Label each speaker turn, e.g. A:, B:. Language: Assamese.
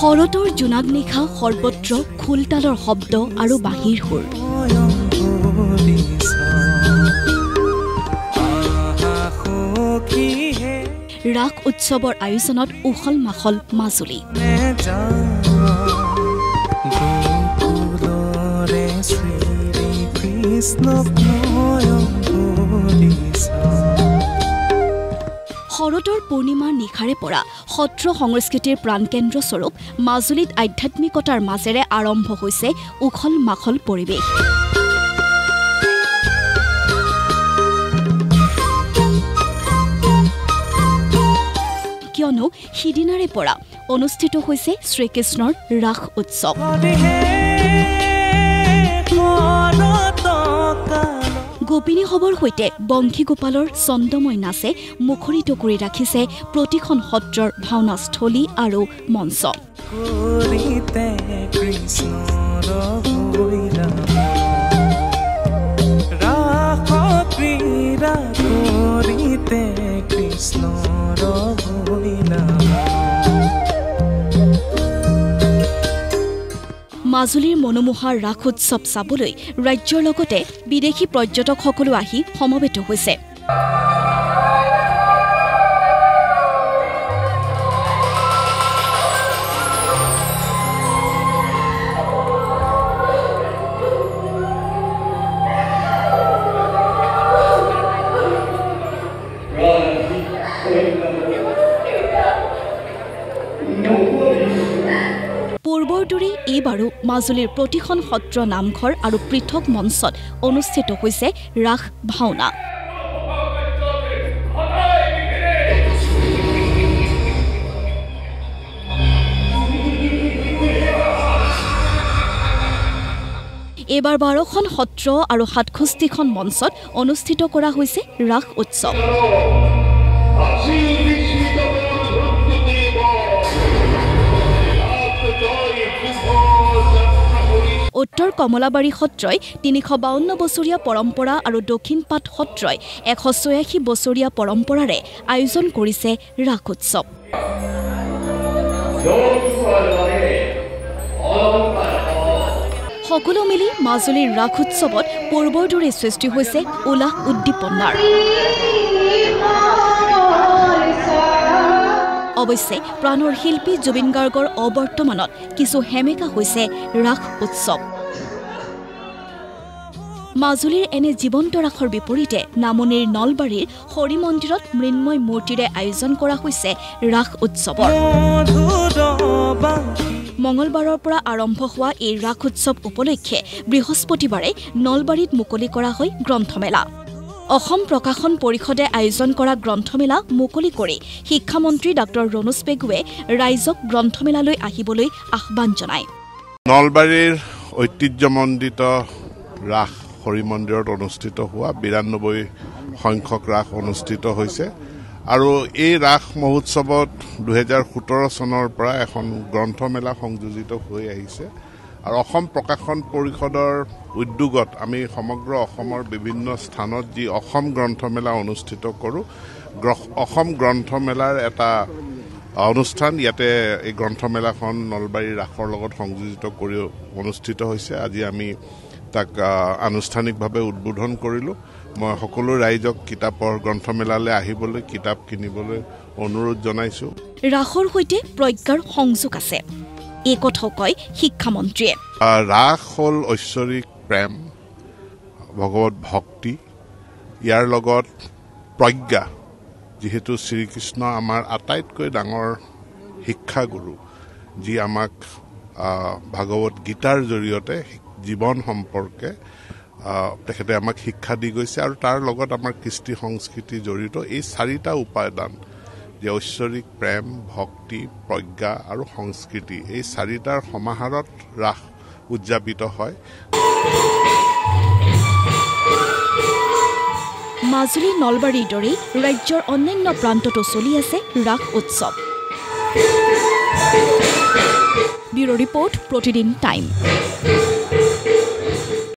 A: শৰতৰ জোনাক নিশা সৰ্বত্ৰ খোলতালৰ শব্দ আৰু বাঁহীৰ সুৰ। ৰাস উৎসৱৰ আয়োজনত উখল মাখল মাজুলী। শৰতৰ পূৰ্ণিমাৰ নিশাৰে পৰা সত্ৰ সংস্কৃতিৰ প্ৰাণকেন্দ্ৰ স্বৰূপ মাজুলীত আধ্যাত্মিকতাৰ মাজেৰে আৰম্ভ হৈছে উখল মাখল পৰিৱেশ। কিয়নো সিদিনাৰে পৰা অনুষ্ঠিত হৈছে শ্ৰীকৃষ্ণৰ ৰাস উৎসৱ। গোপিনী সবৰ সৈতে বংশী গোপালৰ চন্দময় নাচে মুখৰিত কৰি ৰাখিছে প্ৰতিখন সত্ৰৰ ভাওনাস্থলী আৰু মঞ্চ। মাজুলীৰ মনোমোহা ৰাস উৎসৱ চাবলৈ ৰাজ্যৰ লগতে বিদেশী পৰ্যটকসকলো আহি সমবেত হৈছে। পূৰ্বৰ দৰেই এইবাৰো মাজুলীৰ প্ৰতিখন সত্ৰ নামঘৰ আৰু পৃথক মঞ্চত অনুষ্ঠিত হৈছে ৰাস ভাওনা। এইবাৰ 12খন সত্ৰ আৰু 67খন মঞ্চত অনুষ্ঠিত কৰা হৈছে ৰাস উৎসৱ। উত্তৰ কমলাবাৰী সত্ৰই 352 বছৰীয়া পৰম্পৰা আৰু দক্ষিণ পাট সত্ৰই 186 বছৰীয়া পৰম্পৰাৰে আয়োজন কৰিছে ৰাস উৎসৱ। সকলো মিলি মাজুলীৰ ৰাস উৎসৱত পূৰ্বৰ দৰে সৃষ্টি হৈছে উলাহ উদ্দীপনাৰ। অৱশ্যে প্ৰাণৰ শিল্পী জুবিন গাৰ্গৰ অবৰ্তমানত কিছু হেমেকা হৈছে ৰাস উৎসৱ। মাজুলীৰ এনে জীৱন্ত ৰাসৰ বিপৰীতে নামনিৰ নলবাৰীৰ হৰি মন্দিৰত মৃন্ময় মূৰ্তিৰে আয়োজন কৰা হৈছে ৰাস উৎসৱৰ। মঙলবাৰৰ পৰা আৰম্ভ হোৱা এই ৰাস উৎসৱ উপলক্ষে বৃহস্পতিবাৰে নলবাৰীত মুকলি কৰা হয় গ্ৰন্থমেলা। অসম প্ৰকাশন পৰিষদে আয়োজন কৰা গ্ৰন্থমেলা মুকলি কৰি শিক্ষামন্ত্ৰী ডাঃ ৰণোজ পেগুৱে ৰাইজক গ্ৰন্থমেলালৈ আহিবলৈ আহ্বান জনায়।
B: নলবাৰীৰ ঐতিহ্যমণ্ডিত ৰাস হৰি মন্দিৰত অনুষ্ঠিত হোৱা 92 সংখ্যক ৰাস অনুষ্ঠিত হৈছে আৰু এই ৰাস মহোৎসৱত 2017 চনৰ পৰা এখন গ্ৰন্থমেলা সংযোজিত হৈ আহিছে আৰু অসম প্ৰকাশন পৰিষদৰ উদ্যোগত আমি সমগ্ৰ অসমৰ বিভিন্ন স্থানত যি অসম গ্ৰন্থমেলা অনুষ্ঠিত কৰোঁ, অসম গ্ৰন্থমেলাৰ এটা অনুষ্ঠান ইয়াতে এই গ্ৰন্থমেলাখন নলবাৰীৰ ৰাসৰ লগত সংযোজিত কৰি অনুষ্ঠিত হৈছে। আজি আমি তাক আনুষ্ঠানিকভাৱে উদ্বোধন কৰিলোঁ। মই সকলো ৰাইজক কিতাপৰ গ্ৰন্থমেলালৈ আহিবলৈ, কিতাপ কিনিবলৈ অনুৰোধ জনাইছোঁ।
A: ৰাসৰ সৈতে প্ৰজ্ঞাৰ সংযোগ আছে, এই কথাও কয় শিক্ষামন্ত্ৰীয়ে।
B: ৰাস হ'ল ঐশ্বৰিক প্ৰেম, ভগৱত ভক্তি, ইয়াৰ লগত প্ৰজ্ঞা। যিহেতু শ্ৰীকৃষ্ণ আমাৰ আটাইতকৈ ডাঙৰ শিক্ষাগুৰু, যি আমাক ভাগৱত গীতাৰ জৰিয়তে জীৱন সম্পৰ্কে তেখেতে আমাক শিক্ষা দি গৈছে আৰু তাৰ লগত আমাৰ কৃষ্টি সংস্কৃতি জড়িত। এই 4টা উপাদান যে ঐশ্বৰিক প্ৰেম, ভক্তি, প্ৰজ্ঞা আৰু সংস্কৃতি, এই 4টাৰ সমাহাৰত ৰাস উদযাপিত হয়।
A: মাজুলী নলবাৰীৰ দৰেই ৰাজ্যৰ অন্যান্য প্ৰান্ততো চলি আছে ৰাস উৎসৱ। ব্যুৰো ৰিপৰ্ট, প্ৰতিদিন টাইম।